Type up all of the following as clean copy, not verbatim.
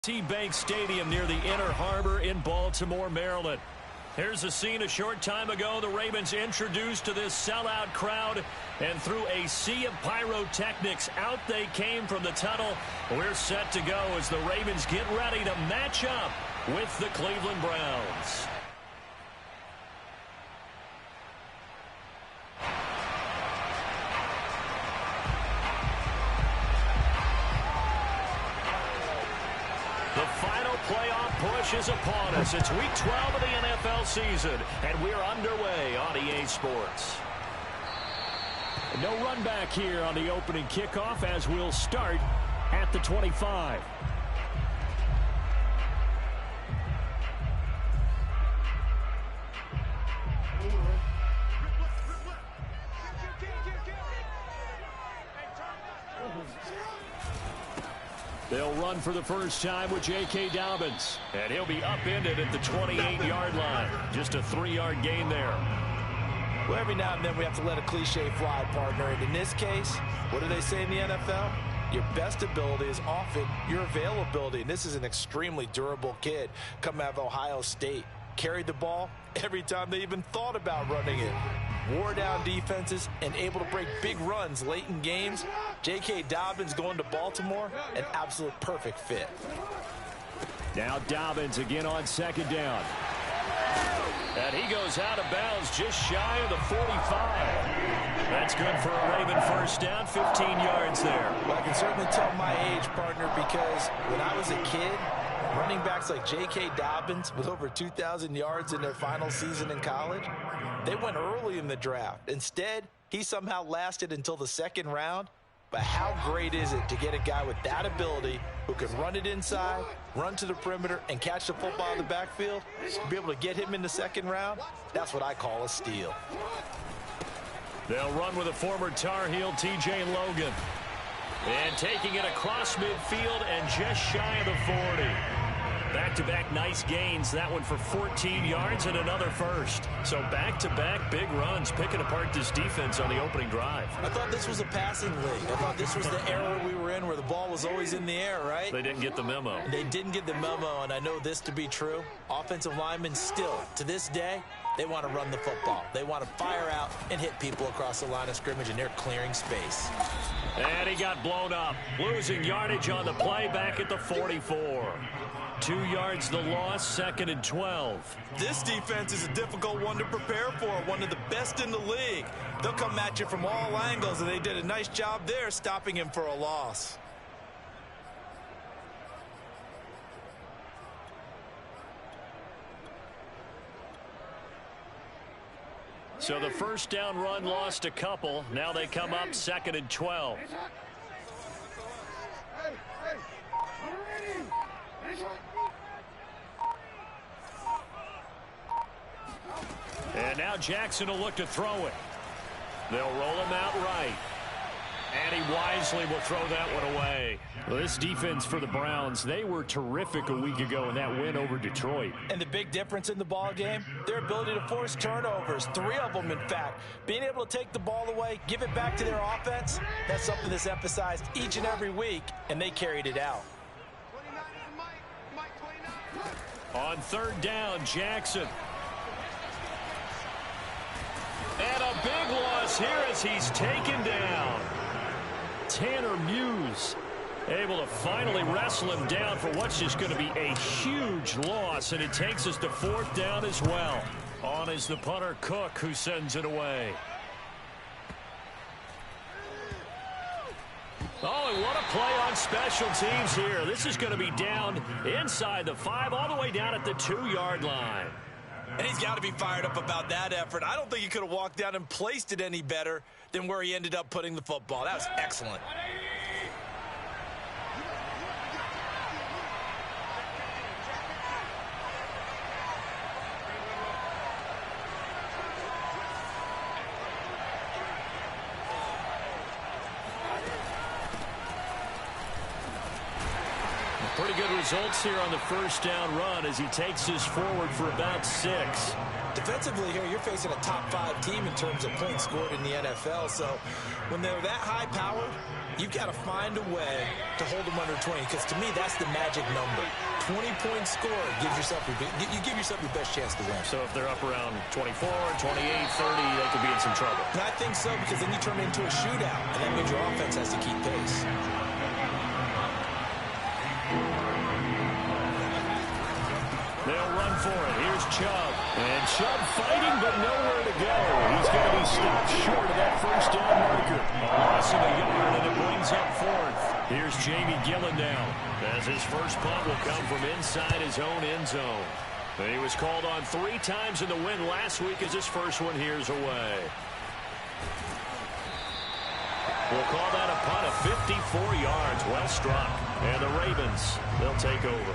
Bank Stadium near the Inner Harbor in Baltimore, Maryland. Here's a scene a short time ago. The Ravens introduced to this sellout crowd, and through a sea of pyrotechnics, out they came from the tunnel. We're set to go as the Ravens get ready to match up with the Cleveland Browns. The final playoff push is upon us. It's week 12 of the NFL season, and we're underway on EA Sports. No run back here on the opening kickoff as we'll start at the 25. They'll run for the first time with J.K. Dobbins. And he'll be upended at the 28-yard line. Just a 3-yard gain there. Well, every now and then we have to let a cliche fly, partner. And in this case, what do they say in the NFL? Your best ability is often your availability. And this is an extremely durable kid coming out of Ohio State. Carried the ball every time they even thought about running it. Wore down defenses and able to break big runs late in games. J.K. Dobbins going to Baltimore, an absolute perfect fit. Now Dobbins again on second down. And he goes out of bounds just shy of the 45. That's good for a Raven first down, 15 yards there. Well, I can certainly tell my age, partner, because when I was a kid, running backs like J.K. Dobbins with over 2,000 yards in their final season in college, they went early in the draft. Instead, he somehow lasted until the second round. But how great is it to get a guy with that ability who can run it inside, run to the perimeter, and catch the football in the backfield? To be able to get him in the second round, that's what I call a steal. They'll run with a former Tar Heel, T.J. Logan. And taking it across midfield and just shy of the 40. Back-to-back nice gains. That one for 14 yards and another first. So back-to-back big runs, picking apart this defense on the opening drive. I thought this was a passing league. I thought this was the era we were in where the ball was always in the air, right? They didn't get the memo. They didn't get the memo, and I know this to be true. Offensive linemen still, to this day, they want to run the football. They want to fire out and hit people across the line of scrimmage, and they're clearing space. And he got blown up. Losing yardage on the play back at the 44. 2 yards the loss, second and 12. This defense is a difficult one to prepare for, one of the best in the league. They'll come at you from all angles, and they did a nice job there stopping him for a loss. So the first down run lost a couple. Now they come up second and 12. And now Jackson will look to throw it. They'll roll him out right. And he wisely will throw that one away. Well, this defense for the Browns, they were terrific a week ago in that win over Detroit. And the big difference in the ball game, their ability to force turnovers, 3 of them in fact. Being able to take the ball away, give it back to their offense, that's something that's emphasized each and every week, and they carried it out. On third down, Jackson. And a big loss here as he's taken down. Tanner Muse able to finally wrestle him down for what's just going to be a huge loss, and it takes us to fourth down as well. On is the punter Cook, who sends it away. Oh, and what a play on special teams here. This is going to be down inside the 5, all the way down at the 2-yard line. And he's got to be fired up about that effort. I don't think he could have walked down and placed it any better than where he ended up putting the football. That was excellent. Pretty good results here on the first down run as he takes us forward for about 6. Defensively here, you're facing a top-5 team in terms of points scored in the NFL. So when they're that high-powered, you've got to find a way to hold them under 20, because to me, that's the magic number. 20-point score gives yourself you give yourself your best chance to win. So if they're up around 24, 28, 30, they could be in some trouble. And I think so, because then you turn it into a shootout, and that means your offense has to keep pace. They'll run for it. Here's Chubb. And Chubb fighting, but nowhere to go. He's going to be stopped short of that first down marker. A loss of a yard, and it brings up 4th. Here's Jamie Gillen now, as his first punt will come from inside his own end zone. He was called on 3 times in the win last week as his first one here's away. We'll call that a punt of 54 yards. Well struck. And the Ravens, they'll take over.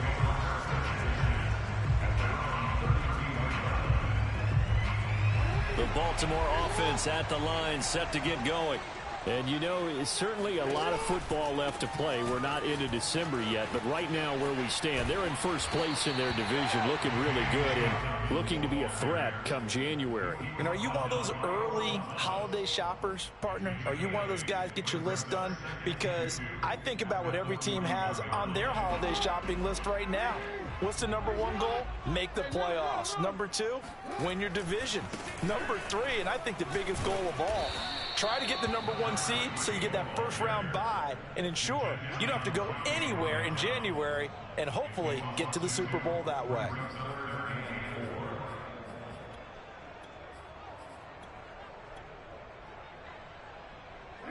The Baltimore offense at the line, set to get going. And, you know, it's certainly a lot of football left to play. We're not into December yet, but right now where we stand, they're in first place in their division, looking really good and looking to be a threat come January. And are you one of those early holiday shoppers, partner? Are you one of those guys get your list done? Because I think about what every team has on their holiday shopping list right now. What's the number 1 goal? Make the playoffs. Number 2, win your division. Number 3, and I think the biggest goal of all, try to get the number 1 seed so you get that first-round bye and ensure you don't have to go anywhere in January and hopefully get to the Super Bowl that way.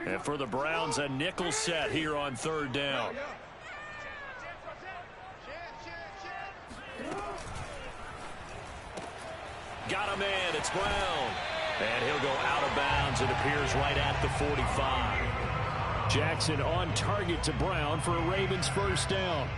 And for the Browns, a nickel set here on 3rd down. Got a man, it's Brown. And he'll go out of bounds. It appears right at the 45. Jackson on target to Brown for a Ravens first down.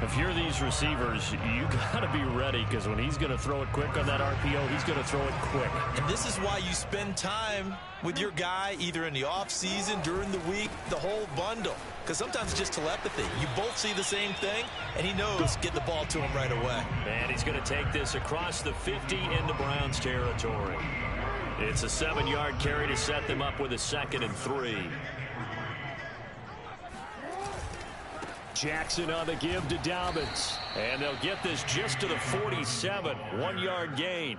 If you're these receivers, you got to be ready, because when he's going to throw it quick on that RPO, he's going to throw it quick. And this is why you spend time with your guy either in the offseason, during the week, the whole bundle. Because sometimes it's just telepathy. You both see the same thing, and he knows get the ball to him right away. And he's going to take this across the 50 into Browns territory. It's a 7-yard carry to set them up with a 2nd and 3. Jackson on the give to Dobbins. And they'll get this just to the 47. 1-yard gain.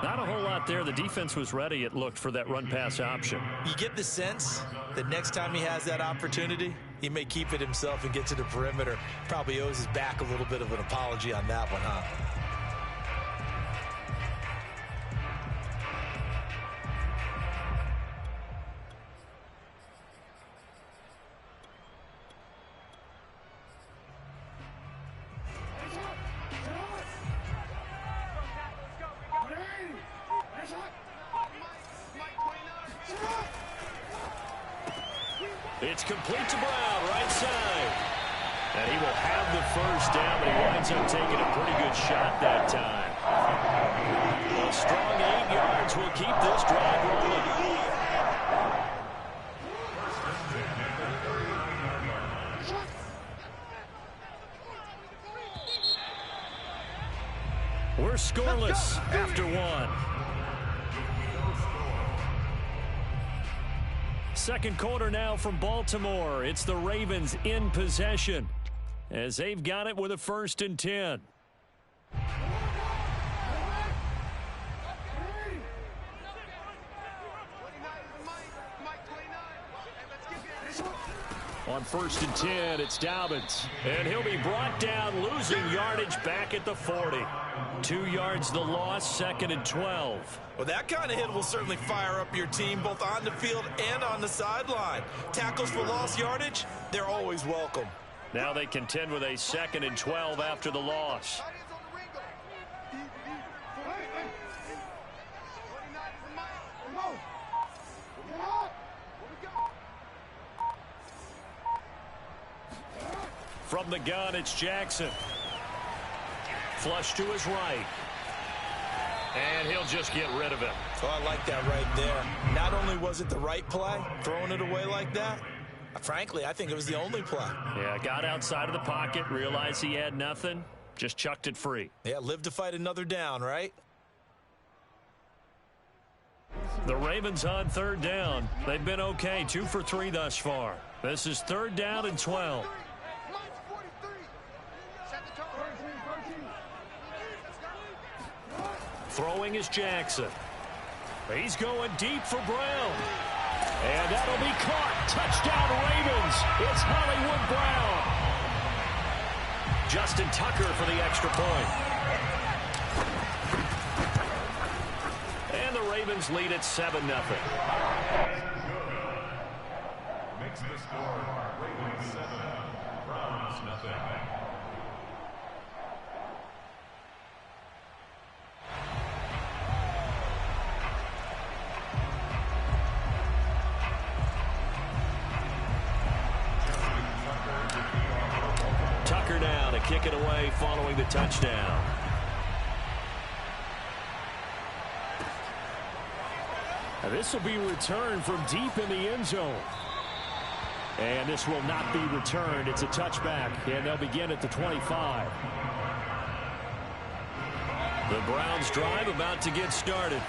Not a whole lot there. The defense was ready, it looked, for that run-pass option. You get the sense that next time he has that opportunity, he may keep it himself and get to the perimeter. Probably owes his back a little bit of an apology on that one, huh? It's complete to Brown, right side. And he will have the first down, but he winds up taking a pretty good shot that time. A strong 8 yards will keep this drive rolling. We're scoreless after 1. Second quarter now from Baltimore. It's the Ravens in possession as they've got it with a 1st and 10. On 1st and 10, it's Dobbins. And he'll be brought down, losing yardage back at the 40. 2 yards the loss, 2nd and 12. Well, that kind of hit will certainly fire up your team, both on the field and on the sideline. Tackles for lost yardage, they're always welcome. Now they contend with a 2nd and 12 after the loss. From the gun, it's Jackson. Flush to his right. And he'll just get rid of it. Oh, I like that right there. Not only was it the right play, throwing it away like that, Frankly, I think it was the only play. Yeah, got outside of the pocket, realized he had nothing, just chucked it free. Yeah, live to fight another down, right? The Ravens on third down. They've been okay, 2 for 3 thus far. This is 3rd down and 12. Throwing is Jackson. He's going deep for Brown. And that'll be caught. Touchdown Ravens. It's Hollywood Brown. Justin Tucker for the extra point. And the Ravens lead at 7-0. Makes the score Ravens 7, Browns nothing. Tucker now to kick it away following the touchdown. Now this will be returned from deep in the end zone. And this will not be returned. It's a touchback, and they'll begin at the 25. The Browns drive about to get started.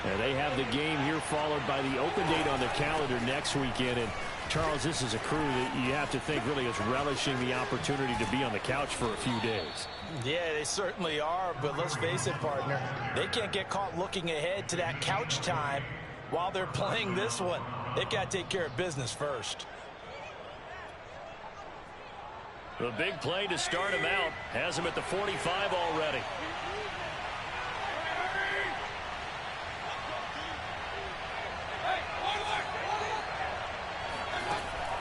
And they have the game here followed by the open date on their calendar next weekend. And Charles, this is a crew that you have to think really is relishing the opportunity to be on the couch for a few days. Yeah, they certainly are, but let's face it, partner. They can't get caught looking ahead to that couch time while they're playing this one. They've got to take care of business first. The big play to start him out has him at the 45 already.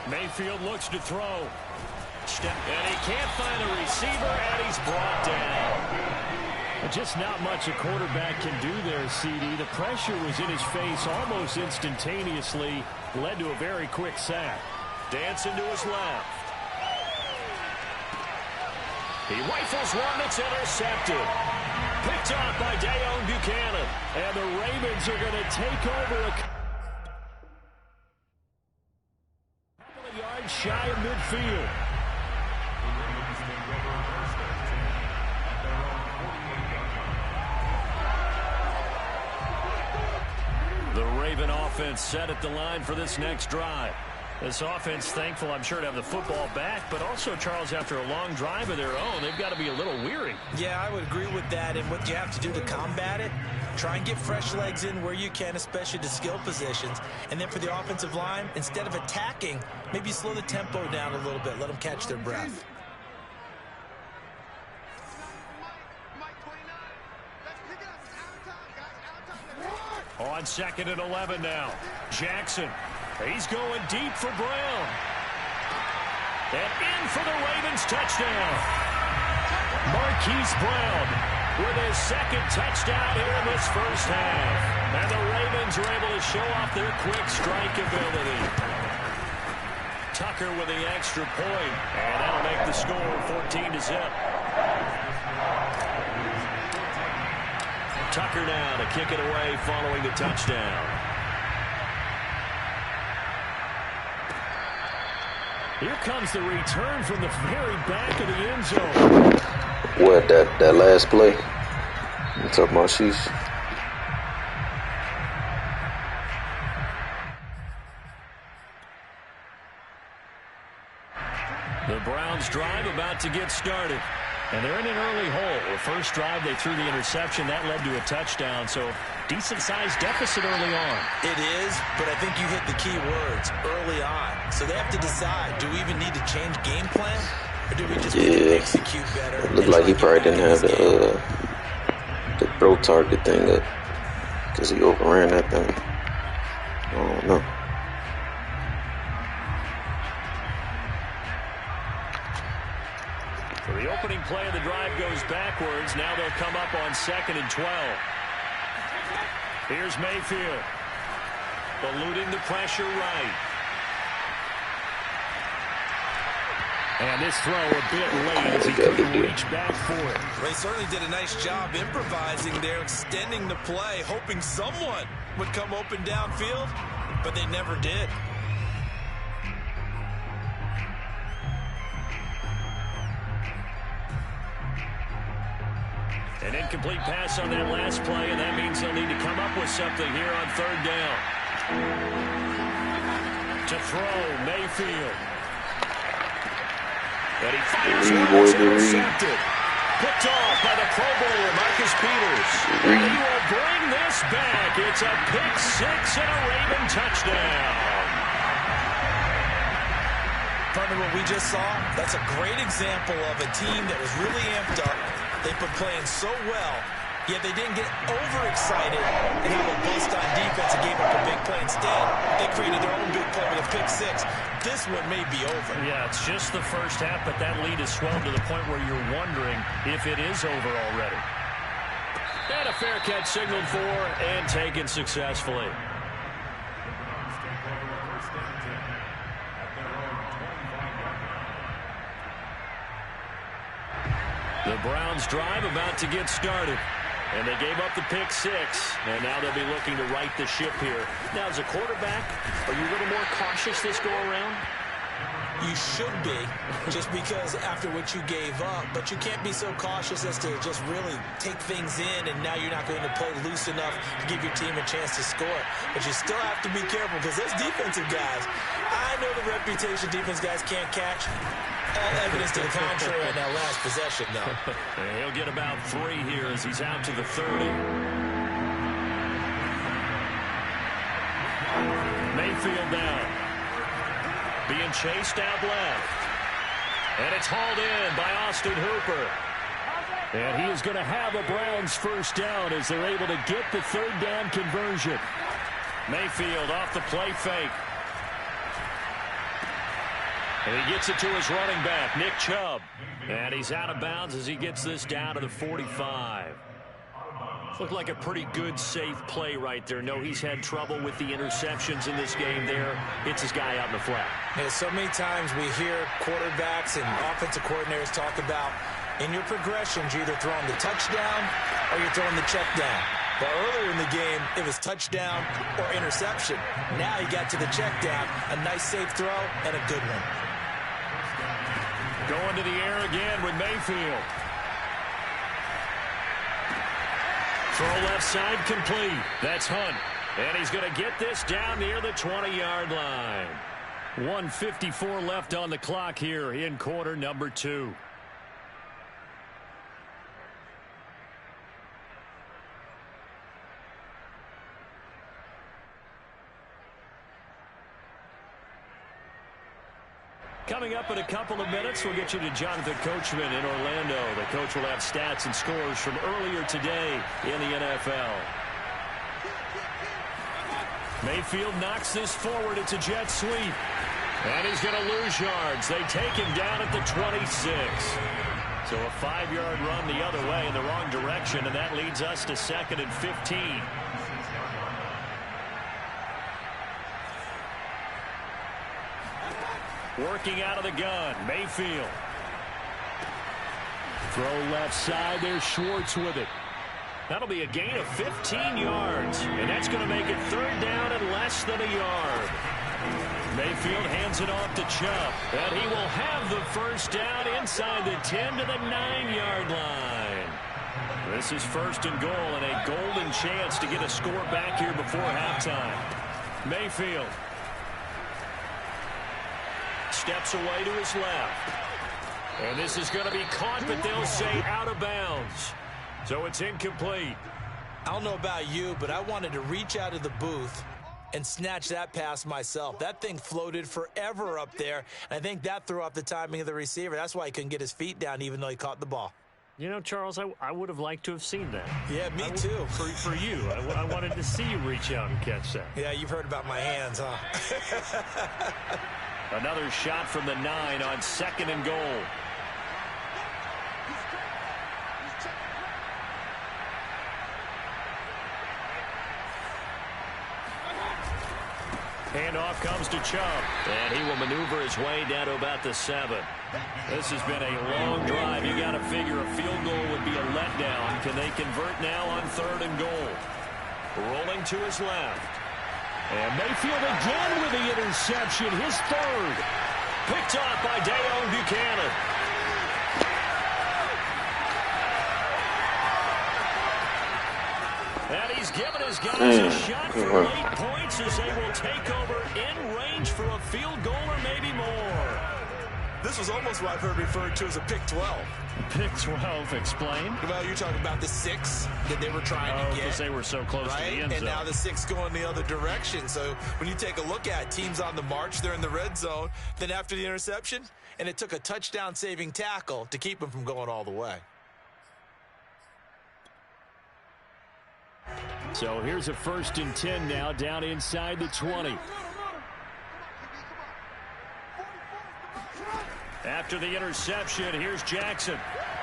Mayfield looks to throw. And he can't find a receiver, and he's brought down. Just not much a quarterback can do there, CD. The pressure was in his face almost instantaneously. Led to a very quick sack. Dancing to his left. He rifles one that's intercepted. Picked off by Dayon Buchanan. And the Ravens are going to take over a couple of yards shy of midfield. The Raven offense set at the line for this next drive. This offense thankful, I'm sure, to have the football back, but also, Charles, after a long drive of their own, they've got to be a little weary. Yeah, I would agree with that, and what you have to do to combat it, try and get fresh legs in where you can, especially to skill positions. And then for the offensive line, instead of attacking, maybe slow the tempo down a little bit, let them catch their breath. On 2nd and 11 now. Jackson. He's going deep for Brown. And in for the Ravens touchdown. Marquise Brown with his 2nd touchdown here in this first half. And the Ravens are able to show off their quick strike ability. Tucker with the extra point. And that'll make the score 14-0. Tucker now to kick it away following the touchdown. Here comes the return from the very back of the end zone. What, that last play? You talking about sheesh? The Browns drive about to get started. And they're in an early hole. The first drive, they threw the interception. That led to a touchdown. So decent-sized deficit early on. It is, but I think you hit the key words, early on. So they have to decide, do we even need to change game plan? Or do we just need to execute better? It looked like he probably didn't have the throw target thing up because he overran that thing. I don't know. So the opening play of the drive goes backwards. Now they'll come up on 2nd and 12. Here's Mayfield. Eluding the pressure right. And this throw a bit late as he couldn't reach back for it. They certainly did a nice job improvising there, extending the play, hoping someone would come open downfield, but they never did. An incomplete pass on that last play, and that means they'll need to come up with something here on third down. To throw, Mayfield. And he fires one, intercepted. Picked off by the Pro Bowler, Marcus Peters. And he will bring this back. It's a pick six and a Raven touchdown. Partner, what we just saw, that's a great example of a team that was really amped up. They've been playing so well, yet they didn't get overexcited and have a bust on defense and gave up a big play. Instead, they created their own big play with a pick six. This one may be over. Yeah, it's just the first half, but that lead is swelled to the point where you're wondering if it is over already. And a fair catch signaled for and taken successfully. The Browns drive about to get started. And they gave up the pick six, and now they'll be looking to right the ship here. Now, as a quarterback, are you a little more cautious this go-around? You should be, just because after what you gave up, but you can't be so cautious as to just really take things in, and now you're not going to play loose enough to give your team a chance to score. But you still have to be careful, because those defensive guys, I know the reputation defense guys can't catch. All evidence to the contrary on that last possession, though. He'll get about 3 here as he's out to the 30. Mayfield down. Being chased out left. And it's hauled in by Austin Hooper. And he is going to have a Browns first down as they're able to get the third down conversion. Mayfield off the play fake. And he gets it to his running back, Nick Chubb. And he's out of bounds as he gets this down to the 45. Looked like a pretty good, safe play right there. No, he's had trouble with the interceptions in this game there. It's his guy out in the flat. Yeah, so many times we hear quarterbacks and offensive coordinators talk about, in your progressions, you're either throwing the touchdown or you're throwing the check down. But earlier in the game, it was touchdown or interception. Now he got to the check down, a nice safe throw, and a good one. Going to the air again with Mayfield. Throw left side complete. That's Hunt. And he's going to get this down near the 20-yard line. 1:54 left on the clock here in quarter number 2. Coming up in a couple of minutes, we'll get you to Jonathan Coachman in Orlando. The coach will have stats and scores from earlier today in the NFL. Mayfield knocks this forward. It's a jet sweep. And he's going to lose yards. They take him down at the 26. So a 5-yard run the other way in the wrong direction, and that leads us to 2nd and 15. Working out of the gun, Mayfield. Throw left side, there's Schwartz with it. That'll be a gain of 15 yards, and that's going to make it third down and less than a yard. Mayfield hands it off to Chubb, and he will have the first down inside the 10 to the 9-yard line. This is 1st and goal, and a golden chance to get a score back here before halftime. Mayfield steps away to his left. And this is going to be caught, but they'll say out of bounds. So it's incomplete. I don't know about you, but I wanted to reach out of the booth and snatch that pass myself. That thing floated forever up there, and I think that threw off the timing of the receiver. That's why he couldn't get his feet down even though he caught the ball. You know, Charles, I would have liked to have seen that. Yeah, me too. For you. I wanted to see you reach out and catch that. Yeah, you've heard about my hands, huh? Another shot from the 9 on 2nd and goal. Handoff comes to Chubb, and he will maneuver his way down to about the 7. This has been a long drive. You got to figure a field goal would be a letdown. Can they convert now on 3rd and goal? Rolling to his left. And Mayfield again with the interception, his 3rd. Picked off by Dayon Buchanan. He's given his guys a shot for late points as they will take over in range for a field goal or maybe more. This was almost what I've heard referred to as a pick 12. Pick 12, explain. Well, you're talking about the 6 that they were trying to get. Because they were so close to the end zone. And now the 6 going the other direction. So when you take a look at teams on the march, they're in the red zone. Then after the interception, and it took a touchdown-saving tackle to keep them from going all the way. So here's a 1st and 10 now down inside the 20. After the interception, here's Jackson.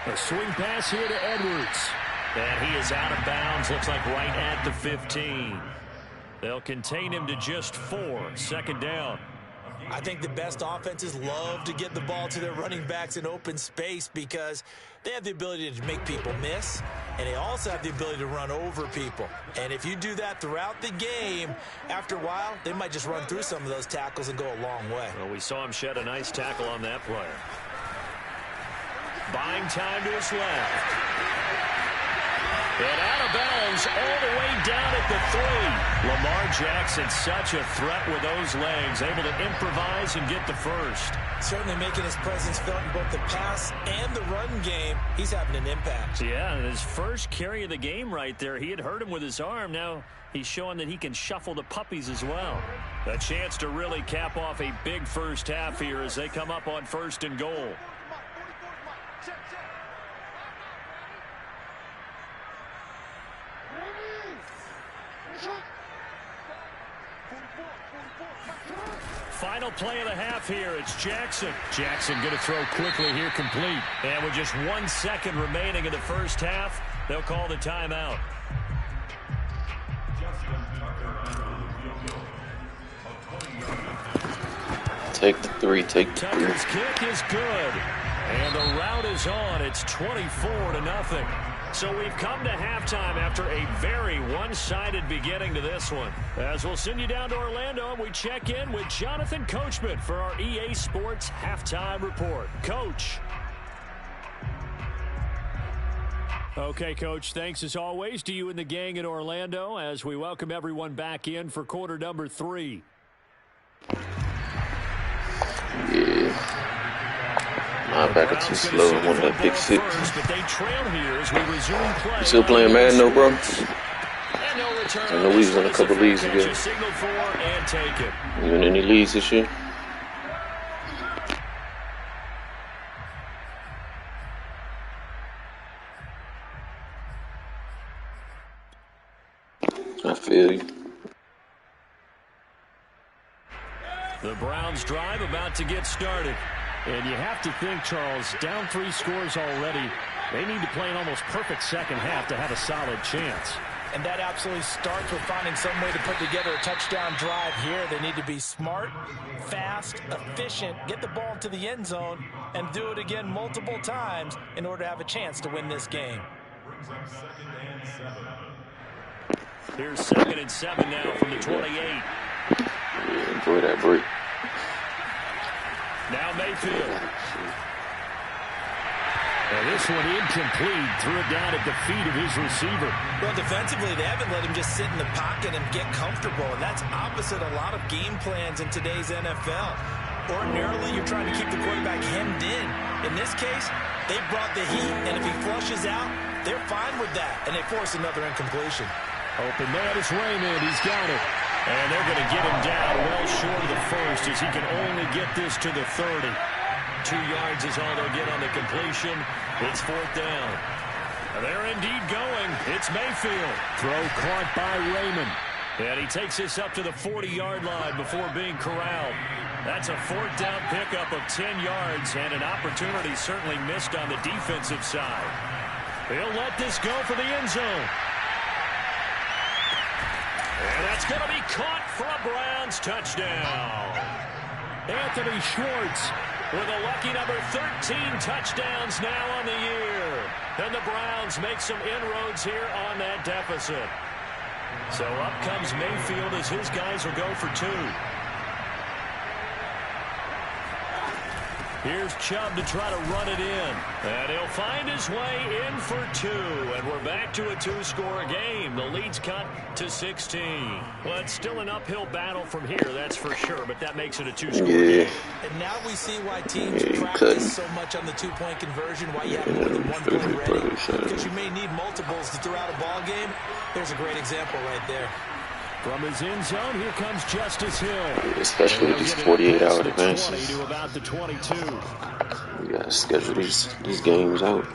A swing pass here to Edwards. And he is out of bounds, looks like right at the 15. They'll contain him to just 4. 2nd down. I think the best offenses love to get the ball to their running backs in open space because they have the ability to make people miss, and they also have the ability to run over people. And if you do that throughout the game, after a while, they might just run through some of those tackles and go a long way. Well, we saw him shed a nice tackle on that player. Buying time to his left. And out of bounds all the way down at the 3. Lamar Jackson, such a threat with those legs, able to improvise and get the first. Certainly making his presence felt in both the pass and the run game. He's having an impact. Yeah, his first carry of the game right there. He had hurt him with his arm. Now he's showing that he can shuffle the puppies as well. A chance to really cap off a big first half here as they come up on 1st and goal. Final play of the half here. It's Jackson. Jackson going to throw quickly here, complete. And with just 1 second remaining in the first half, they'll call the timeout. Take the 3, take the 3. Tucker's kick is good. And the route is on. It's 24-0. So we've come to halftime after a very one-sided beginning to this one. As we'll send you down to Orlando, and we check in with Jonathan Coachman for our EA Sports Halftime Report. Coach. Okay, Coach, thanks as always to you and the gang in Orlando as we welcome everyone back in for quarter number 3. Yeah. Linebacker too slow. One that pick 6. You still playing Madden, though, bro? I know we was in a couple leagues ago. You in any leagues this year? I feel you. The Browns drive about to get started. And you have to think, Charles, down 3 scores already. They need to play an almost perfect second half to have a solid chance. And that absolutely starts with finding some way to put together a touchdown drive here. They need to be smart, fast, efficient, get the ball into the end zone, and do it again multiple times in order to have a chance to win this game. Here's 2nd and 7 now from the 28. Yeah, enjoy that break. Now Mayfield. And this one incomplete. Threw it down at the feet of his receiver. Well, defensively, they haven't let him just sit in the pocket and get comfortable. And that's opposite a lot of game plans in today's NFL. Ordinarily, you're trying to keep the quarterback hemmed in. In this case, they brought the heat. And if he flushes out, they're fine with that. And they force another incompletion. Open man is Raymond. He's got it. And they're going to get him down well short of the first as he can only get this to the 30. 2 yards is all they'll get on the completion. It's 4th down. They're indeed going. It's Mayfield. Throw caught by Raymond. And he takes this up to the 40-yard line before being corralled. That's a 4th down pickup of 10 yards and an opportunity certainly missed on the defensive side. He'll let this go for the end zone. And that's going to be caught for a Browns touchdown. Anthony Schwartz with a lucky number 13 touchdowns now on the year. And the Browns make some inroads here on that deficit. So up comes Mayfield as his guys will go for 2. Here's Chubb to try to run it in. And he'll find his way in for 2. And we're back to a 2-score game. The lead's cut to 16. Well, it's still an uphill battle from here, that's for sure. But that makes it a 2-score game. And now we see why teams practice so much on the 2-point conversion, why you have more than 1 play ready. Because you may need multiples to throw out a ball game. There's a great example right there. From his end zone, here comes Justice Hill. Especially with these 48-hour advances. To about the 22. We gotta schedule these games out.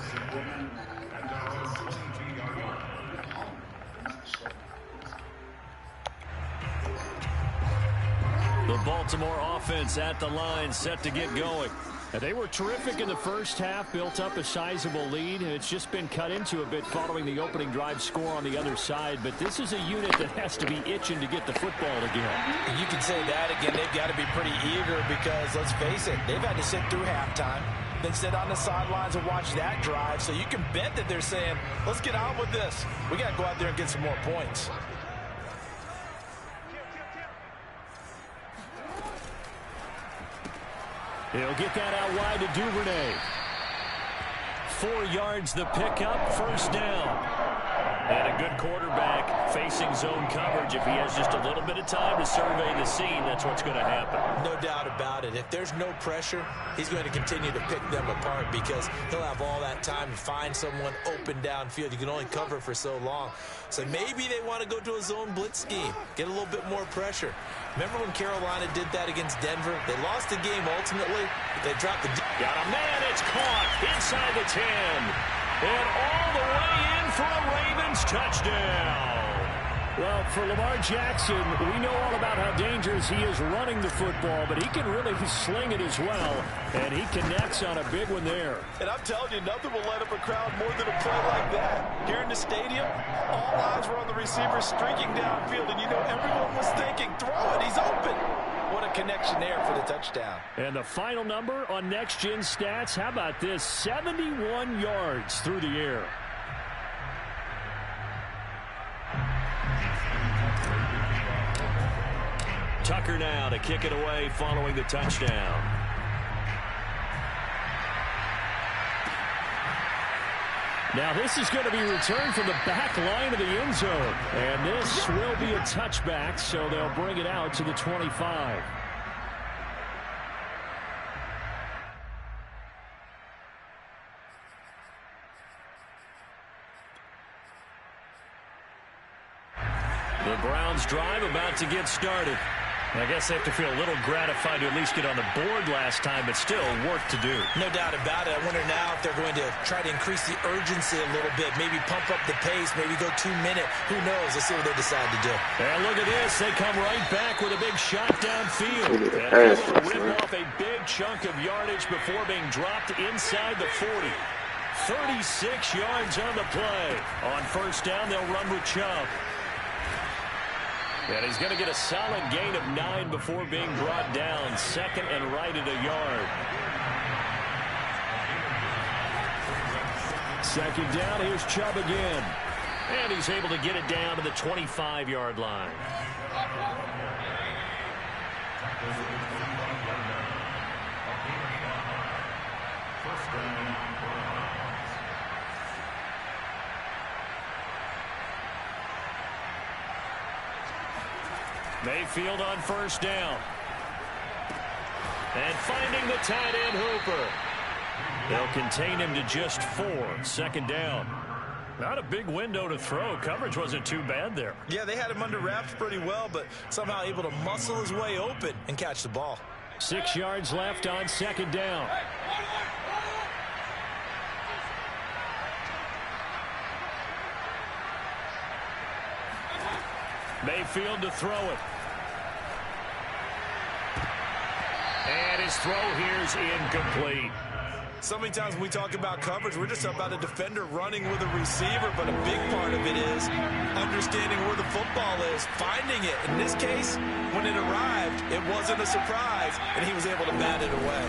The Baltimore offense at the line, set to get going. They were terrific in the first half, built up a sizable lead, and it's just been cut into a bit following the opening drive score on the other side. But this is a unit that has to be itching to get the football again. You can say that again. They've got to be pretty eager because, let's face it, they've had to sit through halftime, then sit on the sidelines and watch that drive. So you can bet that they're saying, let's get on with this. We got to go out there and get some more points. He'll get that out wide to Duvernay. 4 yards the pickup, first down. And a good quarterback facing zone coverage. If he has just a little bit of time to survey the scene, that's what's going to happen. No doubt about it. If there's no pressure, he's going to continue to pick them apart because he'll have all that time to find someone open downfield. You can only cover for so long. So maybe they want to go to a zone blitz scheme, get a little bit more pressure. Remember when Carolina did that against Denver? They lost the game ultimately, but they dropped the... Got a man, it's caught inside the 10. And all the way in for a Ravens touchdown. Well, for Lamar Jackson, we know all about how dangerous he is running the football, but he can really sling it as well, and he connects on a big one there. And I'm telling you, nothing will light up a crowd more than a play like that. Here in the stadium, all eyes were on the receiver streaking downfield, and you know everyone was thinking, throw it, he's open. What a connection there for the touchdown. And the final number on Next Gen Stats, how about this? 71 yards through the air. Tucker now to kick it away following the touchdown. Now this is going to be returned from the back line of the end zone. And this will be a touchback, so they'll bring it out to the 25. The Browns drive about to get started. I guess they have to feel a little gratified to at least get on the board last time, but still work to do. No doubt about it. I wonder now if they're going to try to increase the urgency a little bit, maybe pump up the pace, maybe go 2-minute. Who knows? Let's see what they decide to do. And look at this. They come right back with a big shot downfield. And able to rip off a big chunk of yardage before being dropped inside the 40. 36 yards on the play. On first down, they'll run with Chubb. And he's going to get a solid gain of 9 before being brought down. Second and right at a yard. Second down, here's Chubb again. And he's able to get it down to the 25-yard line. Mayfield on first down. And finding the tight end Hooper. They'll contain him to just 4. Second down. Not a big window to throw. Coverage wasn't too bad there. Yeah, they had him under wraps pretty well, but somehow able to muscle his way open and catch the ball. 6 yards left on second down. Mayfield to throw it. And his throw here is incomplete. So many times when we talk about coverage, we're just about a defender running with a receiver, but a big part of it is understanding where the football is, finding it. In this case, when it arrived, it wasn't a surprise, and he was able to bat it away.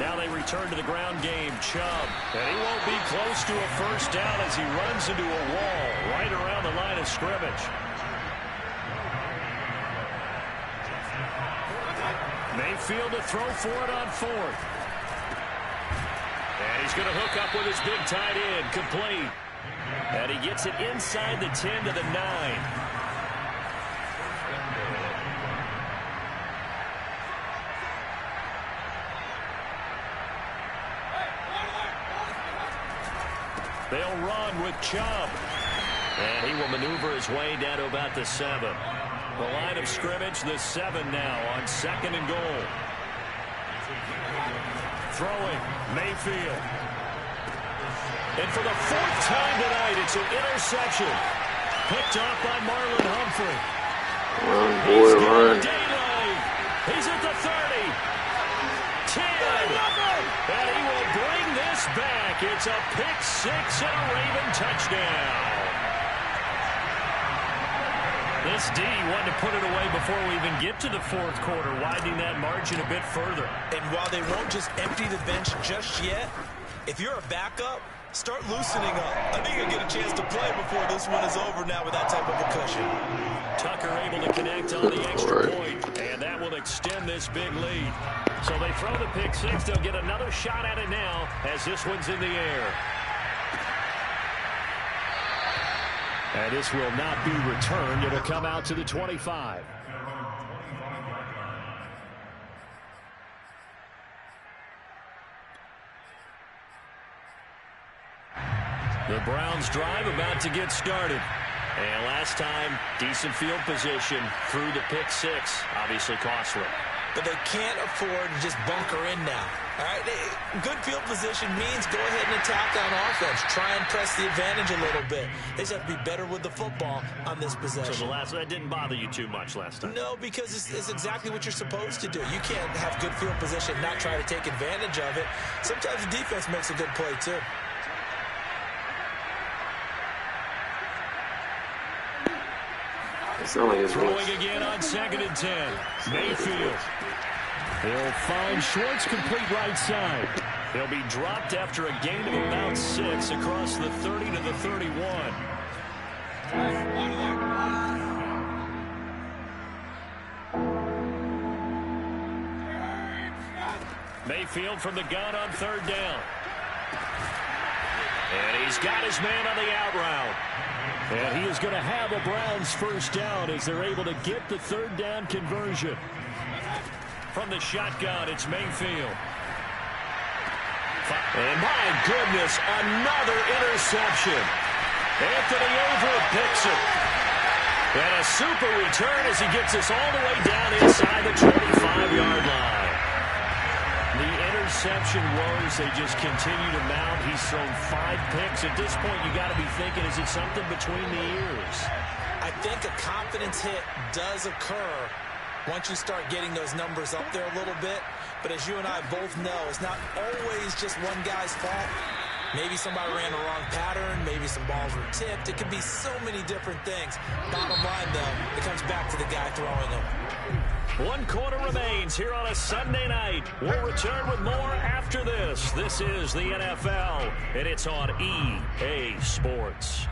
Now they return to the ground game. Chubb. And he won't be close to a first down as he runs into a wall right around the line of scrimmage. Mayfield to throw for it on fourth. going to hook up with his big tight end. Complete. And he gets it inside the 10 to the 9. They'll run with Chubb. And he will maneuver his way down to about the 7. The line of scrimmage, the 7 now on 2nd and goal. Throwing, Mayfield. And for the 4th time tonight, it's an interception. Picked off by Marlon Humphrey. Run, boy, run. He's at the 30. 10. And he will bring this back. It's a pick 6 and a Raven touchdown. This D wanted to put it away before we even get to the 4th quarter, widening that margin a bit further. And while they won't just empty the bench just yet, if you're a backup, start loosening up. I think you'll get a chance to play before this one is over now with that type of a cushion. Tucker able to connect on the extra point, and that will extend this big lead. So they throw the pick 6. They'll get another shot at it now as this one's in the air. And this will not be returned. It'll come out to the 25. The Browns drive about to get started. And last time, decent field position through the pick 6. Obviously costly. But they can't afford to just bunker in now. All right, good field position means go ahead and attack on offense. Try and press the advantage a little bit. They just have to be better with the football on this possession. So that didn't bother you too much last time? No, because it's exactly what you're supposed to do. You can't have good field position and not try to take advantage of it. Sometimes the defense makes a good play, too. Throwing again on 2nd and 10. Mayfield. He'll find Schwartz complete right side. He'll be dropped after a gain of about 6 across the 30 to the 31. Mayfield from the gun on 3rd down. And he's got his man on the out route. And he is going to have a Browns 1st down as they're able to get the 3rd down conversion. From the shotgun, it's Mayfield. And my goodness, another interception. Anthony Over picks it. And a super return as he gets us all the way down inside the 25-yard line. The interception woes, they just continue to mount. He's thrown 5 picks. At this point, you got to be thinking, is it something between the ears? I think a confidence hit does occur once you start getting those numbers up there a little bit. But as you and I both know, it's not always just one guy's fault. Maybe somebody ran the wrong pattern. Maybe some balls were tipped. It could be so many different things. Bottom line, though, it comes back to the guy throwing them. 1 quarter remains here on a Sunday night. We'll return with more after this. This is the NFL, and it's on EA Sports.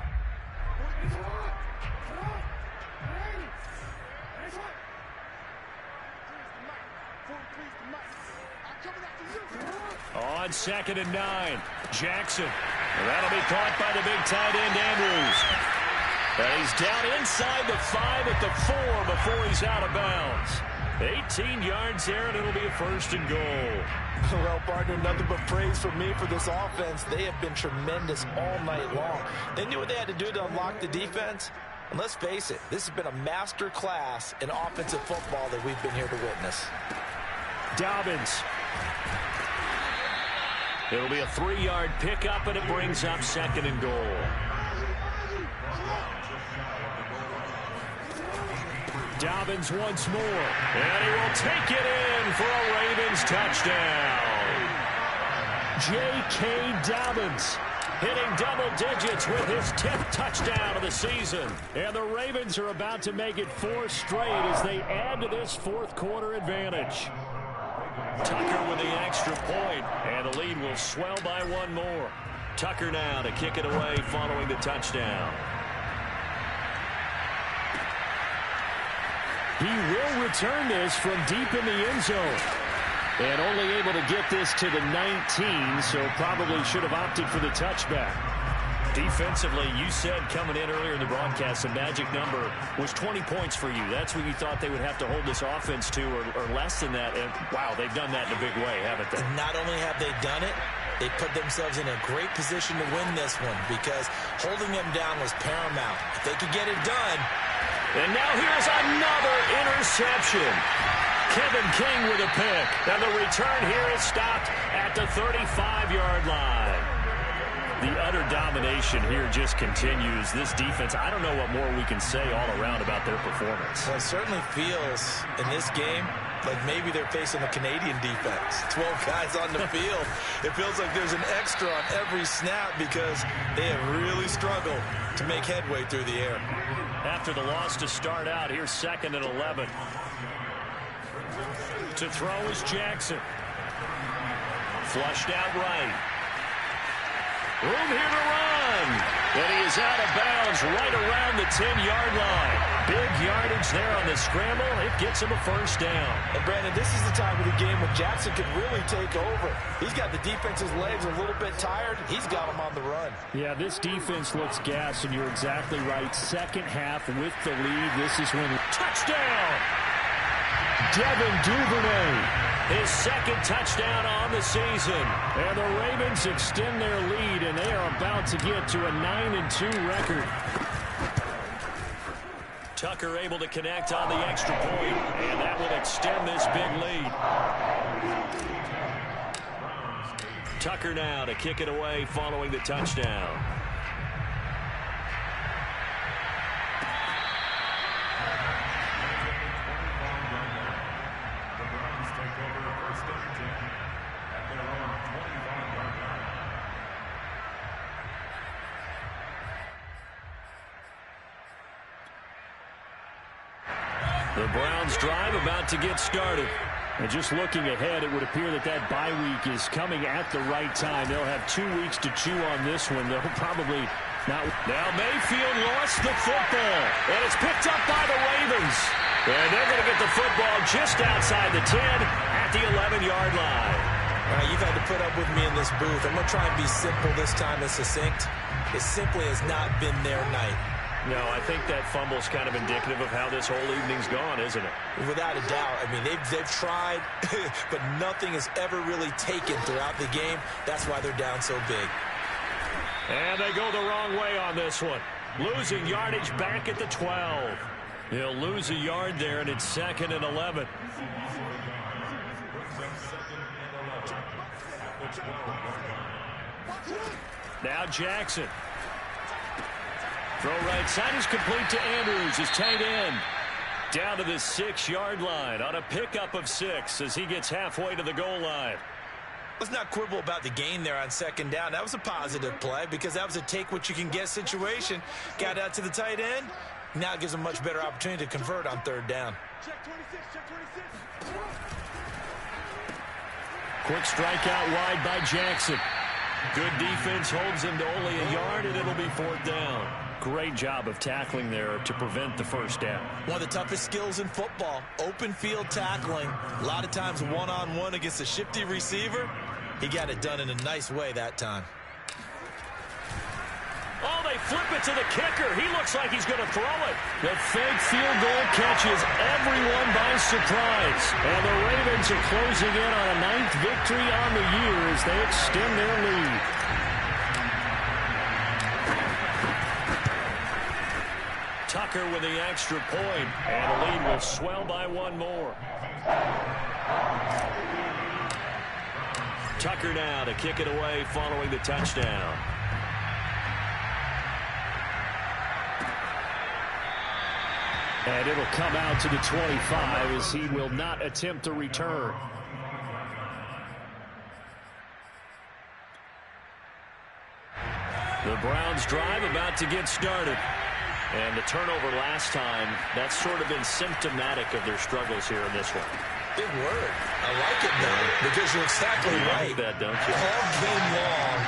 On 2nd and 9, Jackson. And that'll be caught by the big tight end, Andrews. And he's down inside the 5 at the 4 before he's out of bounds. 18 yards there, and it'll be a 1st and goal. Well, partner, nothing but praise from me for this offense. They have been tremendous all night long. They knew what they had to do to unlock the defense. And let's face it, this has been a master class in offensive football that we've been here to witness. Dobbins. It'll be a 3-yard pickup, and it brings up 2nd and goal. Dobbins once more, and he will take it in for a Ravens touchdown. J.K. Dobbins hitting double digits with his 10th touchdown of the season. And the Ravens are about to make it 4 straight as they add to this 4th quarter advantage. Tucker with the extra point, and the lead will swell by 1 more. Tucker now to kick it away following the touchdown. He will return this from deep in the end zone. And only able to get this to the 19, so probably should have opted for the touchback. Defensively, you said coming in earlier in the broadcast, the magic number was 20 points for you. That's what you thought they would have to hold this offense to, or less than that. And, wow, they've done that in a big way, haven't they? And not only have they done it, they put themselves in a great position to win this one because holding them down was paramount. If they could get it done. And now here's another interception. Kevin King with a pick. And the return here is stopped at the 35-yard line. The utter domination here just continues. This defense, I don't know what more we can say all around about their performance. Well, it certainly feels in this game like maybe they're facing a Canadian defense. 12 guys on the field. It feels like there's an extra on every snap because they have really struggled to make headway through the air. After the loss to start out, here's 2nd and 11. To throw is Jackson. Flushed out right. Room here to run. And he is out of bounds right around the 10-yard line. Big yardage there on the scramble. It gets him a first down. And, Brandon, this is the time of the game when Jackson could really take over. He's got the defense's legs a little bit tired. He's got them on the run. Yeah, this defense looks gassed, and you're exactly right. Second half with the lead. This is when touchdown. Devin Duvernay. His 2nd touchdown on the season. And the Ravens extend their lead, and they are about to get to a 9-2 record. Tucker able to connect on the extra point, and that will extend this big lead. Tucker now to kick it away following the touchdown. The Browns drive about to get started. And just looking ahead, it would appear that that bye week is coming at the right time. They'll have 2 weeks to chew on this one. They'll probably not. Now Mayfield lost the football. And it's picked up by the Ravens. And they're going to get the football just outside the 10 at the 11-yard line. All right, you've had to put up with me in this booth. I'm going to try and be simple this time and succinct. It simply has not been their night. No, I think that fumble's kind of indicative of how this whole evening's gone, isn't it? Without a doubt. I mean, they've tried, but nothing has ever really taken throughout the game. That's why they're down so big. And they go the wrong way on this one. Losing yardage back at the 12. He'll lose a yard there, and it's 2nd and 11. Now Jackson. Throw right side is complete to Andrews, his tight end. Down to the 6-yard line on a pickup of 6 as he gets halfway to the goal line. Let's not quibble about the gain there on 2nd down. That was a positive play because that was a take-what-you-can-get situation. Got out to the tight end. Now it gives them a much better opportunity to convert on 3rd down. Quick strike out wide by Jackson. Good defense holds him to only a yard, and it'll be 4th down. Great job of tackling there to prevent the first down. One of the toughest skills in football, open field tackling. A lot of times one-on-one against a shifty receiver. He got it done in a nice way that time. Oh, they flip it to the kicker. He looks like he's going to throw it. The fake field goal catches everyone by surprise. And the Ravens are closing in on a 9th victory on the year as they extend their lead. Tucker with the extra point, and the lead will swell by 1 more. Tucker now to kick it away following the touchdown. And it'll come out to the 25 as he will not attempt a return. The Browns drive about to get started. And the turnover last time, that's sort of been symptomatic of their struggles here in this one. Big word. I like it, though, because you're exactly right. You like that, don't you? All game long,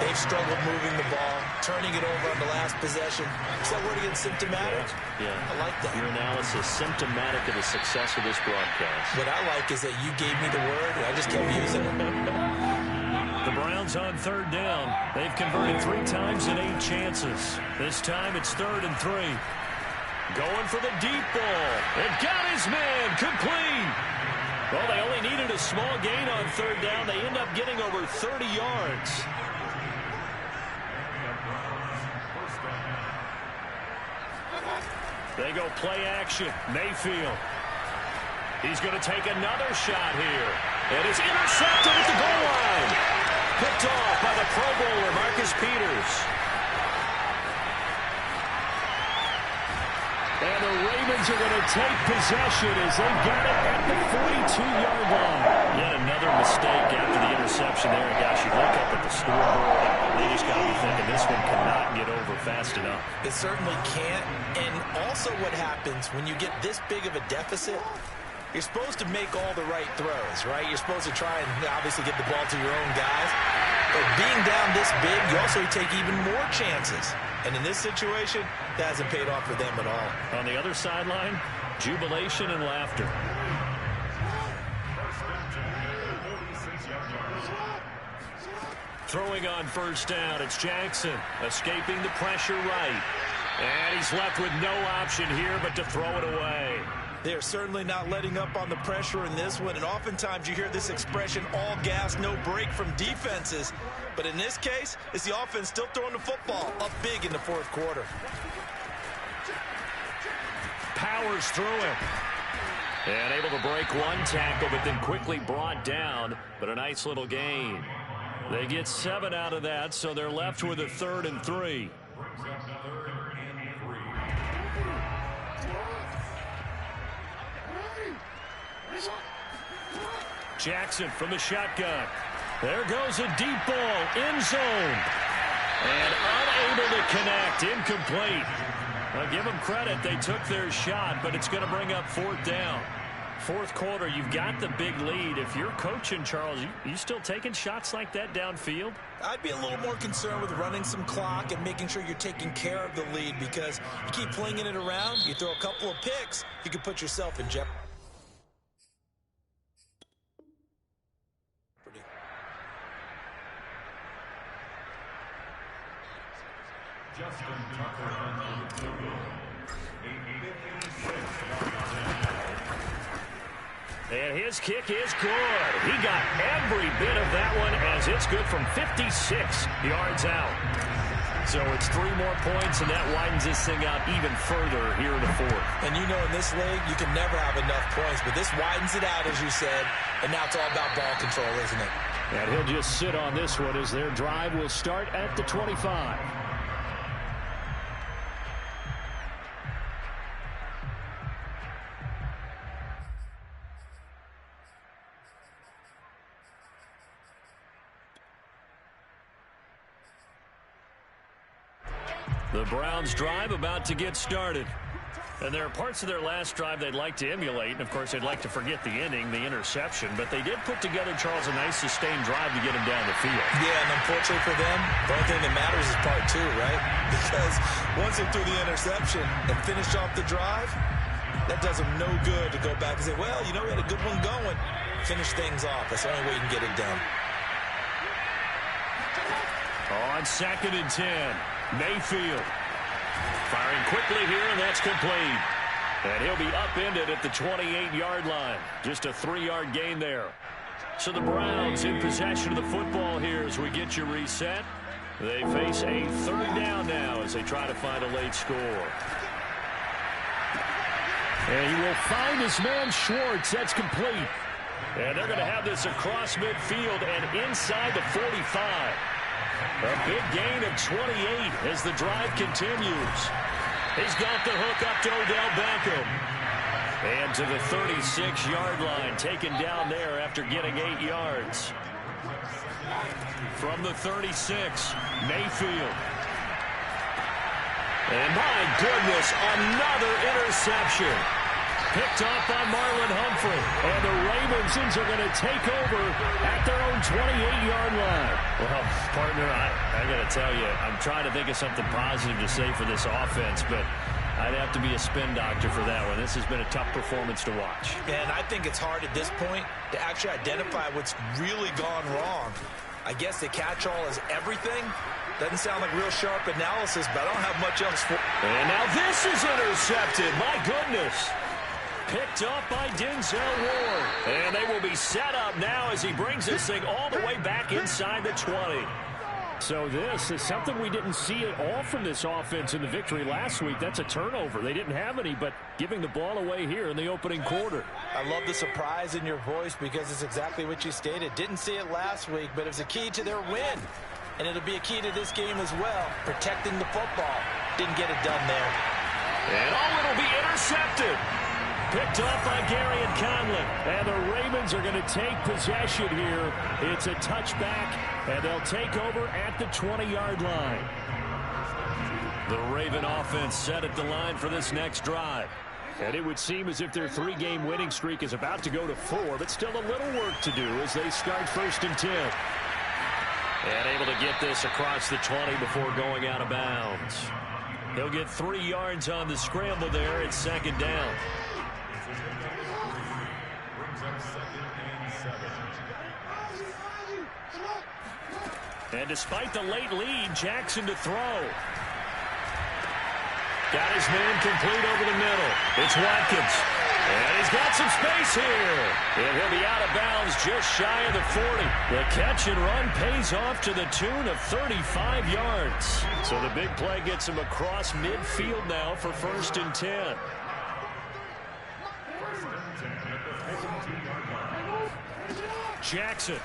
They've struggled moving the ball, turning it over on the last possession. Is that word again, symptomatic? Yeah. I like that. Your analysis, symptomatic of the success of this broadcast. What I like is that you gave me the word, and I just kept using it. The Browns on third down. They've converted 3 times in 8 chances. This time it's 3rd and 3. Going for the deep ball. It got his man. Complete. Well, they only needed a small gain on third down. They end up getting over 30 yards. They go play action. Mayfield. He's going to take another shot here. And it's intercepted at the goal line. Picked off by the Pro Bowler, Marcus Peters. And the Ravens are going to take possession as they got it at the 42-yard line. Yet another mistake after the interception there. And gosh, you look up at the scoreboard, they just got to be thinking this one cannot get over fast enough. It certainly can't. And also what happens when you get this big of a deficit, you're supposed to make all the right throws, right? You're supposed to try and obviously get the ball to your own guys. But being down this big, you also take even more chances. And in this situation, that hasn't paid off for them at all. On the other sideline, jubilation and laughter. Throwing on first down, it's Jackson, escaping the pressure right. And he's left with no option here but to throw it away. They're certainly not letting up on the pressure in this one, and oftentimes you hear this expression, all gas, no break from defenses. But in this case, it's the offense still throwing the football up big in the 4th quarter. Powers through him. And able to break one tackle, but then quickly brought down. But a nice little gain. They get 7 out of that, so they're left with a 3rd and 3. Jackson from the shotgun. There goes a deep ball, end zone. And unable to connect, incomplete. I'll give them credit, they took their shot, but it's going to bring up 4th down. 4th quarter, you've got the big lead. If you're coaching, Charles, you still taking shots like that downfield? I'd be a little more concerned with running some clock and making sure you're taking care of the lead, because you keep flinging it around, you throw a couple of picks, you can put yourself in jeopardy. Justin Tucker on the field goal. And his kick is good. He got every bit of that one as it's good from 56 yards out. So it's 3 more points, and that widens this thing out even further here in the 4th. And you know in this league, you can never have enough points, but this widens it out, as you said, and now it's all about ball control, isn't it? And he'll just sit on this one as their drive will start at the 25. The Browns drive about to get started. And there are parts of their last drive they'd like to emulate. And, of course, they'd like to forget the ending, the interception. But they did put together, Charles, a nice sustained drive to get him down the field. Yeah, and unfortunately for them, the only thing that matters is part 2, right? Because once they threw the interception and finished off the drive, that does them no good to go back and say, well, you know, we had a good one going. Finish things off. That's the only way you can get it done. On 2nd and 10. Mayfield firing quickly here, and that's complete. And he'll be upended at the 28-yard line. Just a 3-yard gain there. So the Browns in possession of the football here as we get you reset. They face a 3rd down now as they try to find a late score. And he will find his man Schwartz. That's complete. And they're going to have this across midfield and inside the 45. A big gain of 28 as the drive continues. He's got the hook up to Odell Beckham. And to the 36-yard line, taken down there after getting 8 yards. From the 36, Mayfield. And my goodness, another interception. picked off by Marlon Humphrey. And the Ravens are going to take over at their own 28-yard line. Well, partner, I got to tell you, I'm trying to think of something positive to say for this offense, but I'd have to be a spin doctor for that one. This has been a tough performance to watch. And I think it's hard at this point to actually identify what's really gone wrong. I guess the catch-all is everything. Doesn't sound like real sharp analysis, but I don't have much else for. And now this is intercepted. My goodness. Picked up by Denzel Ward. And they will be set up now as he brings this thing all the way back inside the 20. So this is something we didn't see at all from this offense in the victory last week. That's a turnover. They didn't have any, but giving the ball away here in the opening quarter. I love the surprise in your voice because it's exactly what you stated. Didn't see it last week, but it was a key to their win. And it'll be a key to this game as well, protecting the football. Didn't get it done there. And it'll be intercepted. Picked up by Garrett Conlon. And the Ravens are going to take possession here. It's a touchback, and they'll take over at the 20-yard line. The Raven offense set at the line for this next drive. And it would seem as if their 3-game winning streak is about to go to 4, but still a little work to do as they start 1st and 10. And able to get this across the 20 before going out of bounds. He'll get 3 yards on the scramble there. It's 2nd down. And despite the late lead, Jackson to throw. Got his man complete over the middle. It's Watkins. And he's got some space here. And he'll be out of bounds just shy of the 40. The catch and run pays off to the tune of 35 yards. So the big play gets him across midfield now for 1st and 10. Jackson.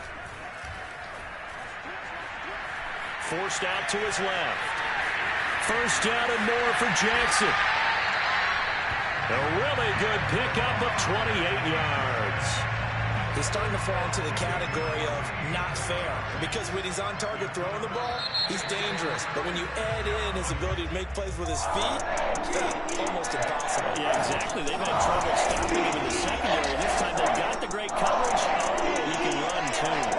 Forced out to his left. 1st down and more for Jackson. A really good pickup of 28 yards. He's starting to fall into the category of not fair. Because when he's on target throwing the ball, he's dangerous. But when you add in his ability to make plays with his feet, that's almost impossible. Yeah, exactly. They've had trouble stopping him in the secondary. This time they've got the great coverage. Oh, he can run, too.